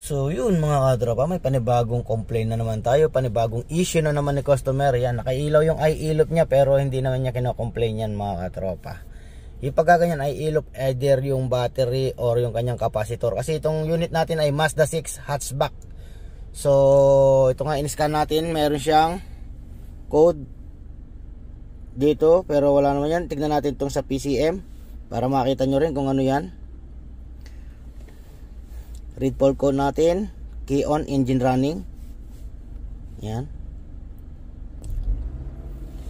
So yun mga katropa, may panibagong complaint na naman tayo, panibagong issue na naman ni customer. Yan, nakailaw yung i-ilop niya pero hindi naman niya kino-complain yan mga katropa. Yung pagkaganyan i-ilop either yung battery or yung kanyang capacitor. Kasi itong unit natin ay Mazda 6 hatchback. So ito nga in-scan natin, meron siyang code dito pero wala naman yan. Tignan natin itong sa PCM para makita nyo rin kung ano yan. Read fault code natin, key on, engine running. Yan.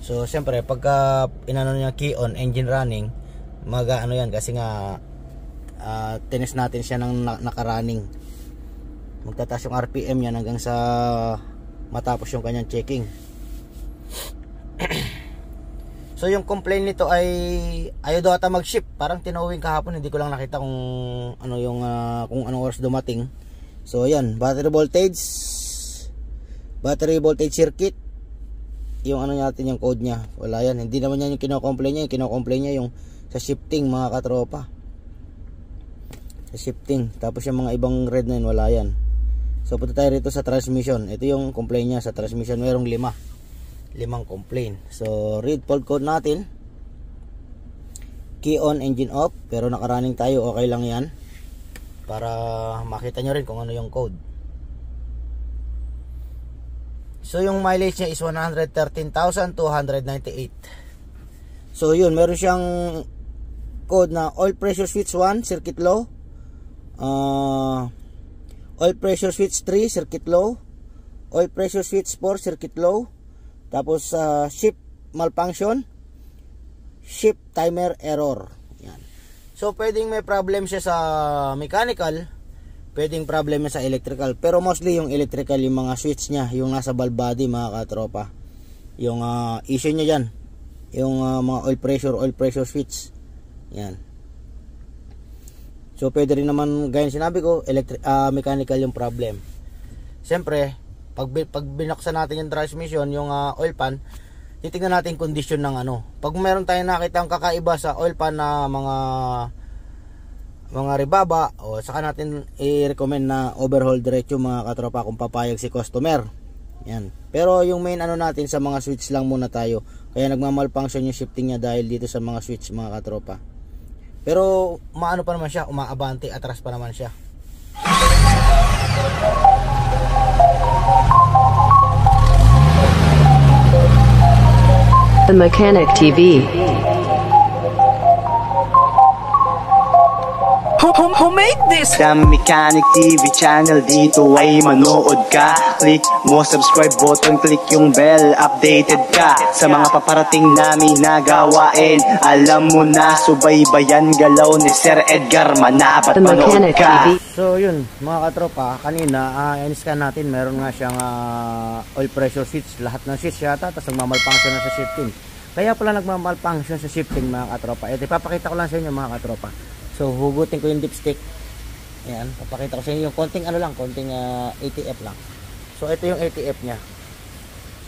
So siyempre pagka inano niya key on, engine running, ano yan kasi nga tinis natin siya ng naka-running. Magtataas yung RPM yan hanggang sa matapos yung kanyang checking. So yung complaint nito ay ayaw daw ata mag-ship. Parang tinawing kahapon, hindi ko lang nakita kung ano yung kung anong oras dumating. So ayan, battery voltage circuit. Yung ano natin yung code niya. Wala yan. Hindi naman yan yung kino-complain niya. Yung kino-complain niya yung sa shifting mga katropa. Sa shifting. Tapos yung mga ibang red na yun, wala yan. So punta tayo rito sa transmission. Ito yung complaint niya sa transmission. Mayroong limang complaint. So read fault code natin, key on, engine off, pero nakarunning tayo, okay lang yan para makita nyo rin kung ano yung code. So yung mileage niya is 113,298. So yun, meron siyang code na oil pressure switch 1 circuit low, oil pressure switch 3 circuit low, oil pressure switch 4 circuit low. Tapos shift malfunction, shift timer error. Yan. So pwedeng may problem siya sa mechanical, pwedeng problem niya sa electrical, pero mostly yung electrical, yung mga switch niya, yung nasa valve body mga katropa. Yung issue niya diyan, yung mga oil pressure switch. Yan. So pwede rin naman gaya sinabi ko, mechanical yung problem. Siyempre pag binuksan natin yung transmission, yung oil pan, titingnan natin condition ng ano. Pag meron tayong nakitang kakaiba sa oil pan na mga ribaba, o saka natin i-recommend na overhaul diretso mga katropa kung papayag si customer. Yan. Pero yung main ano natin, sa mga switch lang muna tayo. Kaya nagmamalfunction yung shifting niya dahil dito sa mga switch mga katropa. Pero maano pa naman siya, umaabante, atras pa naman siya. The Mechanic TV. Who made this? The Mechanic TV channel, dito ay manood ka. Click mo subscribe button, click yung bell, updated ka sa mga paparating namin na gawain. Alam mo na, subaybayan galaw ni Sir Edgar Manabat, manood ka. So yun mga katropa, kanina in-scan natin, meron nga siyang oil pressure switch, lahat ng switch yata, tapos nagmamalfunction na sa shifting. Kaya pala nagmamalfunction sa shifting mga katropa. Ito ipapakita ko lang sa inyo mga katropa. So hugutin ko yung dipstick. Ayan, papakita ko sa inyo yung konting ano lang, konting ATF lang. So ito yung ATF niya.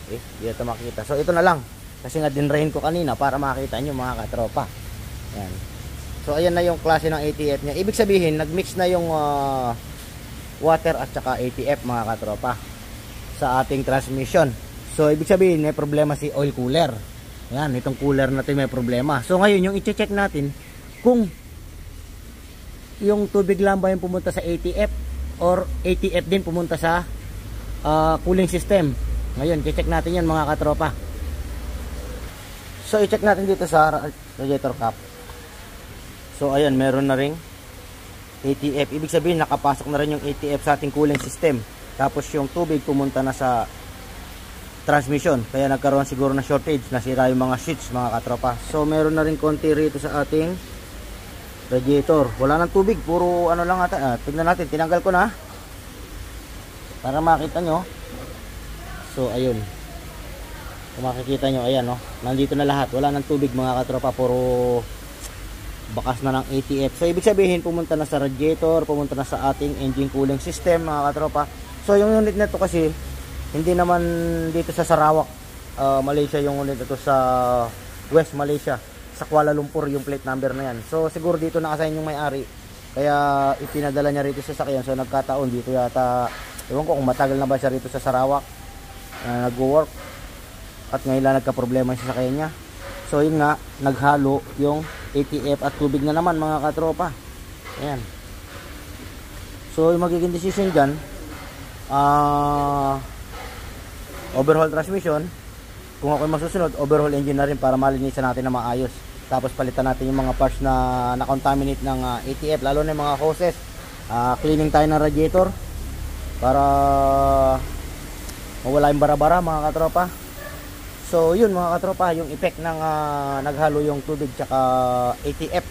Okay, dito makikita. So ito na lang. Kasi nga dinrain ko kanina para makita nyo mga katropa. Ayan. So ayan na yung klase ng ATF niya. Ibig sabihin, nagmix na yung water at saka ATF mga katropa sa ating transmission. So ibig sabihin, may problema si oil cooler. Ayan, itong cooler natin may problema. So ngayon, yung i-check natin kung yung tubig lang ba yung pumunta sa ATF or ATF din pumunta sa cooling system. Ngayon, i-check natin yan mga katropa. So i-check natin dito sa radiator cap. So ayan, meron na ring ATF. Ibig sabihin, nakapasok na rin yung ATF sa ating cooling system. Tapos yung tubig pumunta na sa transmission. Kaya nagkaroon siguro na shortage, nasira yung mga switch mga katropa. So meron na rin konti rito sa ating radiator. Wala nang tubig, puro ano lang ata. Tignan natin, tinanggal ko na para makita nyo. So ayun, kung makikita nyo, ayan no, nandito na lahat, wala nang tubig mga katropa, puro bakas na ng ATF. So ibig sabihin, pumunta na sa radiator, pumunta na sa ating engine cooling system mga katropa. So yung unit nito kasi hindi naman dito sa Sarawak, Malaysia yung unit ito, sa West Malaysia, sa Kuala Lumpur yung plate number na yan. So siguro dito na-assign yung may-ari, Kaya ipinadala niya rito sa sasakyan. So nagkataon dito yata, ewan ko kung matagal na ba siya rito sa Sarawak nag-work, at ngayon lang nagka-problema yung sasakyan niya. So yun nga, naghalo yung ATF at tubig na naman mga katropa. Ayan. So yung magiging decision dyan, overhaul transmission. Kung ako masusunod, overhaul engine na rin para malinisan natin na maayos. Tapos palitan natin yung mga parts na na-contaminate ng ATF, lalo na yung mga hoses. Cleaning tayo ng radiator para mawala yung bara-bara mga katropa. So yun mga katropa, yung effect ng naghalo yung tubig tsaka ATF